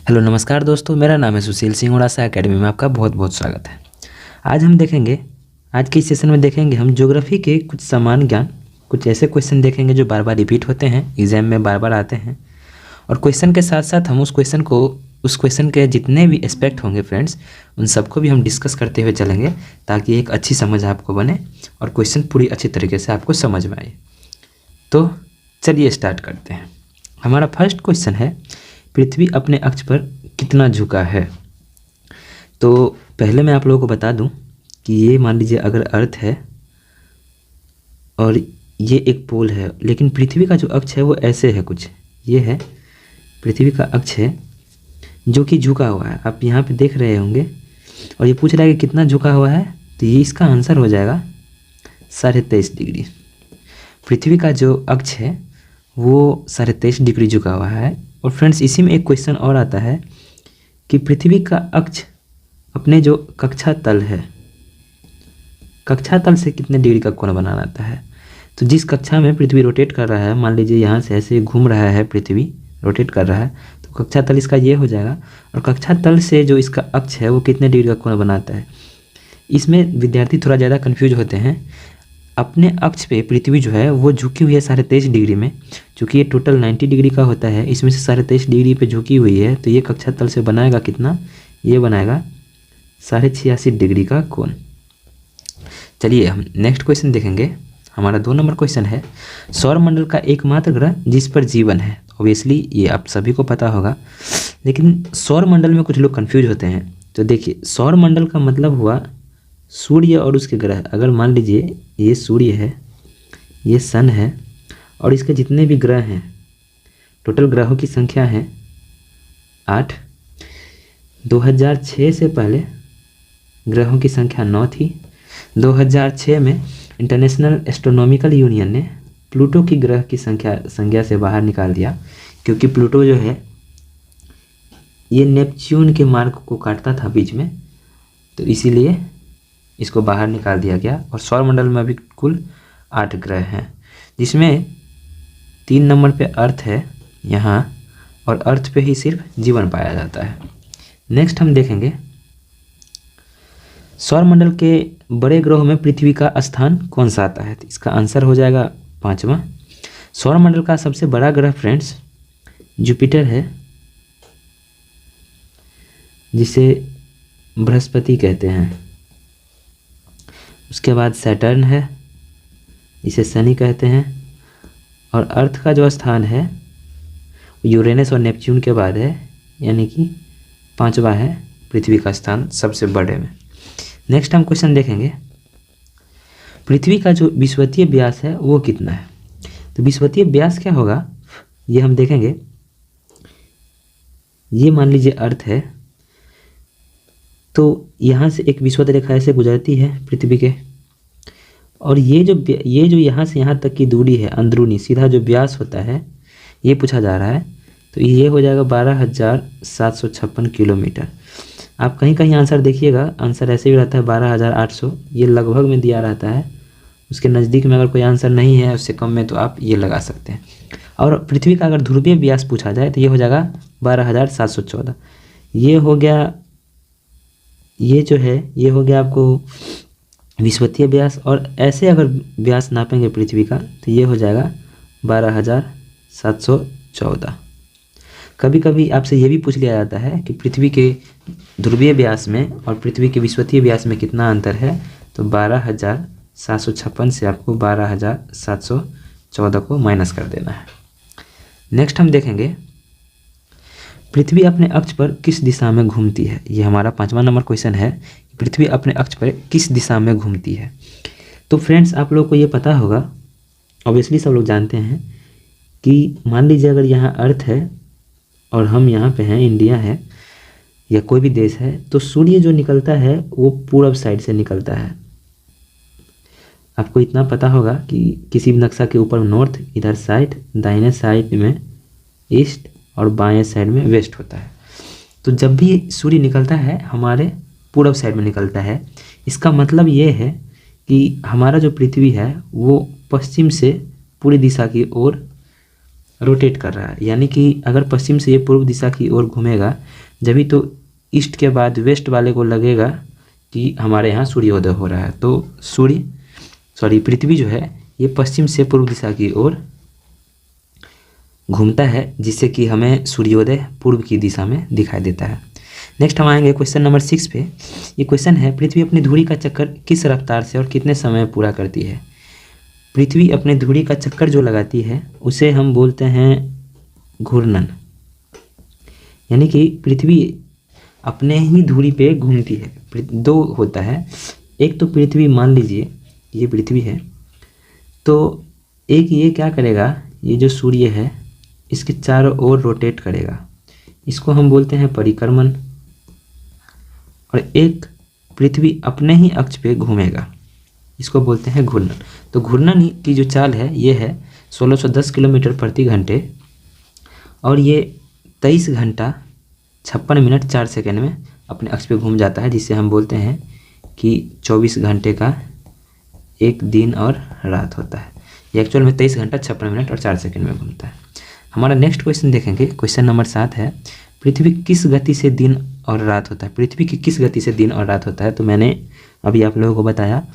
Hello नमस्कार दोस्तों, मेरा नाम है सुशील सिंह। उड़ासा एकेडमी में आपका बहुत बहुत स्वागत है। आज के इस सेशन में देखेंगे हम ज्योग्राफी के कुछ सामान्य ज्ञान, कुछ ऐसे क्वेश्चन देखेंगे जो बार बार रिपीट होते हैं, एग्जाम में बार बार आते हैं। और क्वेश्चन के साथ साथ हम उस क्वेश्चन के जितने भी एस्पेक्ट होंगे फ्रेंड्स, उन सबको भी हम डिस्कस करते हुए चलेंगे ताकि एक अच्छी समझ आपको बने और क्वेश्चन पूरी अच्छी तरीके से आपको समझ में आए। तो चलिए स्टार्ट करते हैं। हमारा फर्स्ट क्वेश्चन है, पृथ्वी अपने अक्ष पर कितना झुका है। तो पहले मैं आप लोगों को बता दूं कि ये मान लीजिए अगर अर्थ है और ये एक पोल है, लेकिन पृथ्वी का जो अक्ष है वो ऐसे है कुछ, ये है पृथ्वी का अक्ष है जो कि झुका हुआ है। आप यहाँ पे देख रहे होंगे और ये पूछ रहा है कि कितना झुका हुआ है, तो ये इसका आंसर हो जाएगा 23.5 डिग्री। पृथ्वी का जो अक्ष है वो 23.5 डिग्री झुका हुआ है। और फ्रेंड्स, इसी में एक क्वेश्चन और आता है कि पृथ्वी का अक्ष अपने जो कक्षा तल है, कक्षा तल से कितने डिग्री का कोण बनाना आता है। तो जिस कक्षा में पृथ्वी रोटेट कर रहा है, मान लीजिए यहाँ से ऐसे घूम रहा है, पृथ्वी रोटेट कर रहा है, तो कक्षा तल इसका ये हो जाएगा। और कक्षा तल से जो इसका अक्ष है वो कितने डिग्री का कोण बनाता है। इसमें विद्यार्थी थोड़ा ज़्यादा कन्फ्यूज होते हैं। अपने अक्ष पे पृथ्वी जो है वो झुकी हुई है 23.5 डिग्री में, चूँकि ये टोटल 90 डिग्री का होता है, इसमें से 23.5 डिग्री पे झुकी हुई है, तो ये कक्षा तल से बनाएगा कितना, ये बनाएगा 86.5 डिग्री का कोण। चलिए हम नेक्स्ट क्वेश्चन देखेंगे। हमारा 2 नंबर क्वेश्चन है, सौरमंडल का एकमात्र ग्रह जिस पर जीवन है। ऑब्वियसली ये आप सभी को पता होगा, लेकिन सौरमंडल में कुछ लोग कन्फ्यूज होते हैं। तो देखिए, सौरमंडल का मतलब हुआ सूर्य और उसके ग्रह। अगर मान लीजिए ये सूर्य है, ये सन है, और इसके जितने भी ग्रह हैं, टोटल ग्रहों की संख्या है 8। 2006 से पहले ग्रहों की संख्या 9 थी। 2006 में इंटरनेशनल एस्ट्रोनॉमिकल यूनियन ने प्लूटो की ग्रह की संज्ञा से बाहर निकाल दिया, क्योंकि प्लूटो जो है ये नेपच्यून के मार्ग को काटता था बीच में, तो इसीलिए इसको बाहर निकाल दिया गया। और सौरमंडल में अभी कुल 8 ग्रह हैं, जिसमें 3 नंबर पे अर्थ है यहाँ, और अर्थ पे ही सिर्फ जीवन पाया जाता है। नेक्स्ट हम देखेंगे, सौरमंडल के बड़े ग्रहों में पृथ्वी का स्थान कौन सा आता है। तो इसका आंसर हो जाएगा 5वां। सौरमंडल का सबसे बड़ा ग्रह फ्रेंड्स जुपिटर है, जिसे बृहस्पति कहते हैं। उसके बाद सैटर्न है, इसे शनि कहते हैं। और अर्थ का जो स्थान है यूरेनस और नेपच्यून के बाद है, यानी कि 5वां है पृथ्वी का स्थान सबसे बड़े में। नेक्स्ट हम क्वेश्चन देखेंगे, पृथ्वी का जो विषुवतीय व्यास है वो कितना है। तो विषुवतीय व्यास क्या होगा ये हम देखेंगे। ये मान लीजिए अर्थ है, तो यहाँ से एक विषुवत रेखा ऐसे गुजरती है पृथ्वी के, और ये जो यहाँ से यहाँ तक की दूरी है अंदरूनी, सीधा जो व्यास होता है ये पूछा जा रहा है। तो ये हो जाएगा 12,756 किलोमीटर। आप कहीं कहीं आंसर देखिएगा, आंसर ऐसे भी रहता है 12,800, ये लगभग में दिया रहता है। उसके नज़दीक में अगर कोई आंसर नहीं है, उससे कम में, तो आप ये लगा सकते हैं। और पृथ्वी का अगर ध्रुवीय व्यास पूछा जाए तो ये हो जाएगा 12,714। ये हो गया, ये जो है ये हो गया आपको विषुवतीय व्यास। और ऐसे अगर व्यास नापेंगे पृथ्वी का तो ये हो जाएगा 12,714। कभी कभी आपसे ये भी पूछ लिया जाता है कि पृथ्वी के ध्रुवीय व्यास में और पृथ्वी के विषुवतीय व्यास में कितना अंतर है। तो 12,756 से आपको 12,714 को माइनस कर देना है। नेक्स्ट हम देखेंगे, पृथ्वी अपने अक्ष पर किस दिशा में घूमती है। ये हमारा 5वां नंबर क्वेश्चन है, पृथ्वी अपने अक्ष पर किस दिशा में घूमती है। तो फ्रेंड्स, आप लोगों को ये पता होगा, ऑब्वियसली सब लोग जानते हैं कि मान लीजिए अगर यहाँ अर्थ है और हम यहाँ पे हैं, इंडिया है या कोई भी देश है, तो सूर्य जो निकलता है वो पूरब साइड से निकलता है। आपको इतना पता होगा कि किसी भी नक्शा के ऊपर नॉर्थ, इधर साइड, दाहिने साइड में ईस्ट और बाएं साइड में वेस्ट होता है। तो जब भी सूर्य निकलता है हमारे पूरब साइड में निकलता है। इसका मतलब ये है कि हमारा जो पृथ्वी है वो पश्चिम से पूरी दिशा की ओर रोटेट कर रहा है, यानी कि अगर पश्चिम से ये पूर्व दिशा की ओर घूमेगा जभी तो ईस्ट के बाद वेस्ट वाले को लगेगा कि हमारे यहाँ सूर्योदय हो रहा है। तो पृथ्वी जो है ये पश्चिम से पूर्व दिशा की ओर घूमता है, जिससे कि हमें सूर्योदय पूर्व की दिशा में दिखाई देता है। नेक्स्ट हम आएंगे क्वेश्चन नंबर 6 पे। ये क्वेश्चन है, पृथ्वी अपनी धुरी का चक्कर किस रफ्तार से और कितने समय में पूरा करती है। पृथ्वी अपने धुरी का चक्कर जो लगाती है उसे हम बोलते हैं घूर्णन, यानी कि पृथ्वी अपने ही धुरी पे घूमती है। दो होता है, एक तो पृथ्वी, मान लीजिए ये पृथ्वी है, तो एक ये क्या करेगा, ये जो सूर्य है इसके चारों ओर रोटेट करेगा, इसको हम बोलते हैं परिक्रमण। और एक पृथ्वी अपने ही अक्ष पे घूमेगा, इसको बोलते हैं घूर्णन। तो घूर्णन की जो चाल है ये है 1610 किलोमीटर प्रति घंटे, और ये 23 घंटा 56 मिनट 4 सेकेंड में अपने अक्ष पे घूम जाता है, जिससे हम बोलते हैं कि 24 घंटे का एक दिन और रात होता है। ये एक्चुअल में 23 घंटा 56 मिनट और 4 सेकेंड में घूमता है। हमारा नेक्स्ट क्वेश्चन देखेंगे, क्वेश्चन नंबर 7 है, पृथ्वी किस गति से दिन और रात होता है। पृथ्वी की किस गति से दिन और रात होता है। तो मैंने अभी आप लोगों को बताया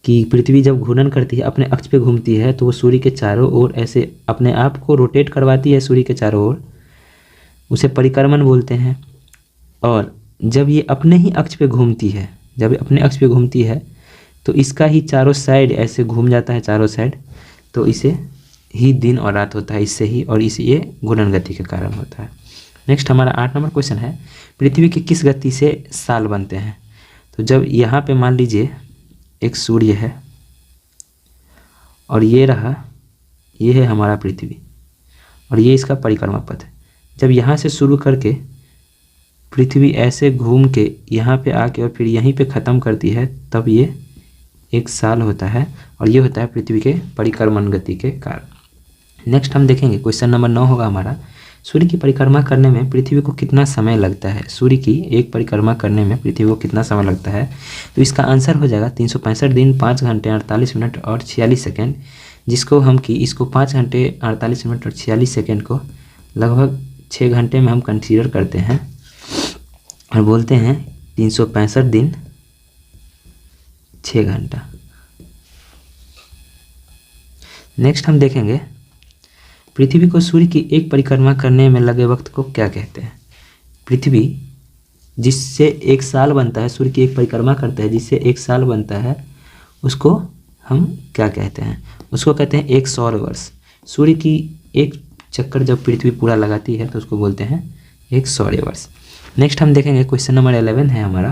कि पृथ्वी जब घूर्णन करती है, अपने अक्ष पे घूमती है, तो वो सूर्य के चारों ओर ऐसे अपने आप को रोटेट करवाती है सूर्य के चारों ओर, उसे परिक्रमण बोलते हैं। और जब ये अपने ही अक्ष पे घूमती है, तो इसका ही चारों साइड ऐसे घूम जाता है, चारों साइड, तो इसे ही दिन और रात होता है, इससे ही, और इसे ये घूर्णन गति के कारण होता है। नेक्स्ट हमारा 8 नंबर क्वेश्चन है, पृथ्वी की किस गति से साल बनते हैं। तो जब यहाँ पे मान लीजिए एक सूर्य है और ये है हमारा पृथ्वी, और ये इसका परिक्रमा पथ है। जब यहाँ से शुरू करके पृथ्वी ऐसे घूम के यहाँ पे आके और फिर यहीं पे ख़त्म करती है, तब ये एक साल होता है, और ये होता है पृथ्वी के परिक्रमण गति के कारण। नेक्स्ट हम देखेंगे क्वेश्चन नंबर 9 होगा हमारा, सूर्य की परिक्रमा करने में पृथ्वी को कितना समय लगता है। सूर्य की एक परिक्रमा करने में पृथ्वी को कितना समय लगता है। तो इसका आंसर हो जाएगा 365 दिन 5 घंटे 48 मिनट और 46 सेकेंड, जिसको हम कि इसको 5 घंटे 48 मिनट और 46 सेकेंड को लगभग 6 घंटे में हम कंसीडर करते हैं और बोलते हैं 365 दिन 6 घंटा। नेक्स्ट हम देखेंगे, पृथ्वी को सूर्य की एक परिक्रमा करने में लगे वक्त को क्या कहते हैं। पृथ्वी जिससे एक साल बनता है, सूर्य की एक परिक्रमा करता है जिससे एक साल बनता है, उसको हम क्या कहते हैं। उसको कहते हैं एक सौर वर्ष। सूर्य की एक चक्कर जब पृथ्वी पूरा लगाती है तो उसको बोलते हैं एक सौर वर्ष। नेक्स्ट हम देखेंगे क्वेश्चन नंबर 11 है हमारा,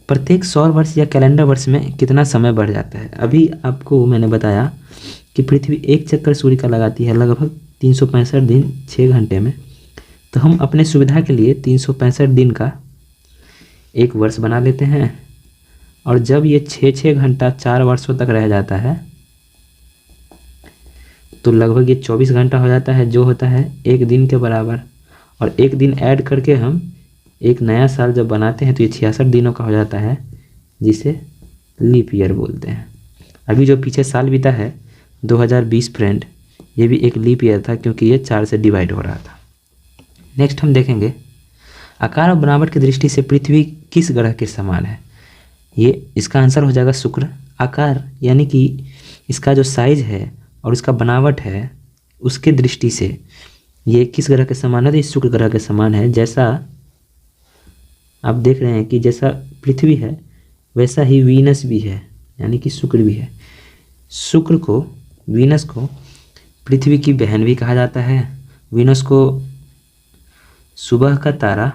प्रत्येक सौर वर्ष या कैलेंडर वर्ष में कितना समय बढ़ जाता है। अभी आपको मैंने बताया कि पृथ्वी एक चक्कर सूर्य का लगाती है लगभग 365 दिन 6 घंटे में, तो हम अपने सुविधा के लिए 365 दिन का एक वर्ष बना लेते हैं, और जब ये 6 घंटा 4 वर्षों तक रह जाता है तो लगभग ये 24 घंटा हो जाता है, जो होता है एक दिन के बराबर। और एक दिन ऐड करके हम एक नया साल जब बनाते हैं तो ये 66 दिनों का हो जाता है, जिसे लीप ईयर बोलते हैं। अभी जो पीछे साल बीता है 2020 फ्रेंड, ये भी एक लीप ईयर था क्योंकि ये 4 से डिवाइड हो रहा था। नेक्स्ट हम देखेंगे, आकार और बनावट की दृष्टि से पृथ्वी किस ग्रह के समान है। ये इसका आंसर हो जाएगा शुक्र। आकार यानी कि इसका जो साइज है और इसका बनावट है, उसके दृष्टि से ये किस ग्रह के समान है, तो ये शुक्र ग्रह के समान है। जैसा आप देख रहे हैं कि जैसा पृथ्वी है वैसा ही वीनस भी है, यानी कि शुक्र भी है। शुक्र को, वीनस को पृथ्वी की बहन भी कहा जाता है। वीनस को सुबह का तारा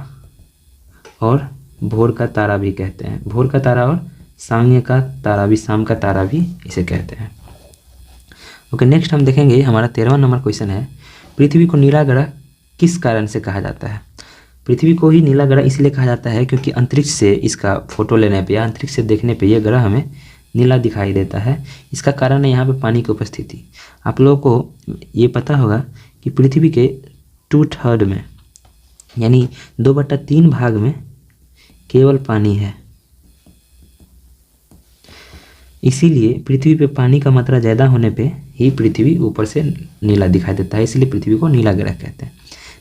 और भोर का तारा भी कहते हैं। भोर का तारा और सांय का तारा भी, शाम का तारा भी इसे कहते हैं। ओके, नेक्स्ट हम देखेंगे, हमारा 13वां नंबर क्वेश्चन है, पृथ्वी को नीला ग्रह किस कारण से कहा जाता है। पृथ्वी को ही नीला ग्रह इसलिए कहा जाता है क्योंकि अंतरिक्ष से इसका फोटो लेने पे या अंतरिक्ष से देखने पे यह ग्रह हमें नीला दिखाई देता है। इसका कारण है यहाँ पे पानी की उपस्थिति। आप लोगों को ये पता होगा कि पृथ्वी के 2/3 में, यानी 2/3 भाग में केवल पानी है। इसीलिए पृथ्वी पे पानी का मात्रा ज़्यादा होने पे ही पृथ्वी ऊपर से नीला दिखाई देता है, इसलिए पृथ्वी को नीला ग्रह कहते हैं।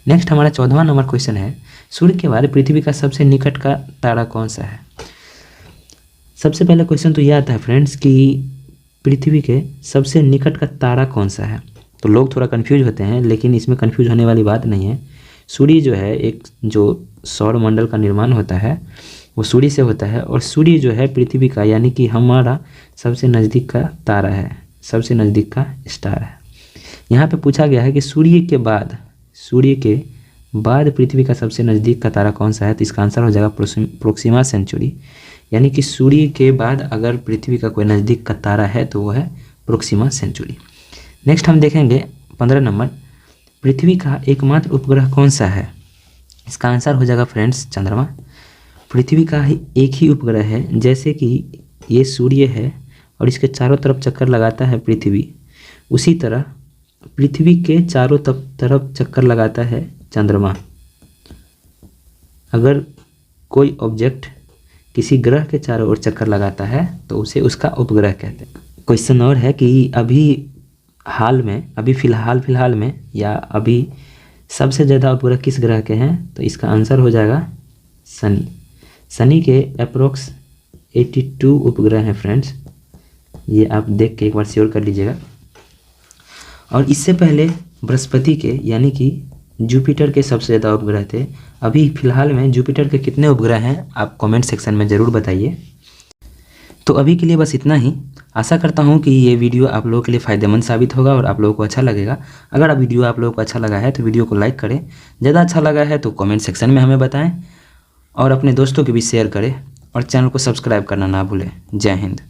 नेक्स्ट हमारा 14वां नंबर क्वेश्चन है, सूर्य के बाद पृथ्वी का सबसे निकट का तारा कौन सा है। सबसे पहले क्वेश्चन तो यह आता है फ्रेंड्स कि पृथ्वी के सबसे निकट का तारा कौन सा है। तो लोग थोड़ा कन्फ्यूज होते हैं, लेकिन इसमें कन्फ्यूज होने वाली बात नहीं है। सूर्य जो है, एक जो सौर मंडल का निर्माण होता है वो सूर्य से होता है, और सूर्य जो है पृथ्वी का यानी कि हमारा सबसे नज़दीक का तारा है, सबसे नज़दीक का स्टार है। यहाँ पे पूछा गया है कि सूर्य के बाद पृथ्वी का सबसे नज़दीक का तारा कौन सा है, तो इसका आंसर हो जाएगा प्रोक्सिमा सेंचुरी, यानी कि सूर्य के बाद अगर पृथ्वी का कोई नज़दीक का तारा है तो वो है प्रोक्सिमा सेंचुरी। नेक्स्ट हम देखेंगे 15 नंबर, पृथ्वी का एकमात्र उपग्रह कौन सा है। इसका आंसर हो जाएगा फ्रेंड्स चंद्रमा। पृथ्वी का एक ही उपग्रह है, जैसे कि ये सूर्य है और इसके चारों तरफ चक्कर लगाता है पृथ्वी, उसी तरह पृथ्वी के चारों तरफ चक्कर लगाता है चंद्रमा। अगर कोई ऑब्जेक्ट किसी ग्रह के चारों ओर चक्कर लगाता है तो उसे उसका उपग्रह कहते हैं। क्वेश्चन और है कि अभी फिलहाल में या अभी सबसे ज़्यादा उपग्रह किस ग्रह के हैं, तो इसका आंसर हो जाएगा शनि। शनि के अप्रोक्स 82 उपग्रह हैं फ्रेंड्स, ये आप देख के एक बार श्योर कर लीजिएगा। और इससे पहले बृहस्पति के यानी कि जुपिटर के सबसे ज़्यादा उपग्रह थे। अभी फ़िलहाल में जुपिटर के कितने उपग्रह हैं आप कमेंट सेक्शन में ज़रूर बताइए। तो अभी के लिए बस इतना ही। आशा करता हूँ कि ये वीडियो आप लोगों के लिए फ़ायदेमंद साबित होगा और आप लोगों को अच्छा लगेगा। अगर वीडियो आप लोगों को अच्छा लगा है तो वीडियो को लाइक करें, ज़्यादा अच्छा लगा है तो कमेंट सेक्शन में हमें बताएं और अपने दोस्तों के भी शेयर करें और चैनल को सब्सक्राइब करना ना भूलें। जय हिंद।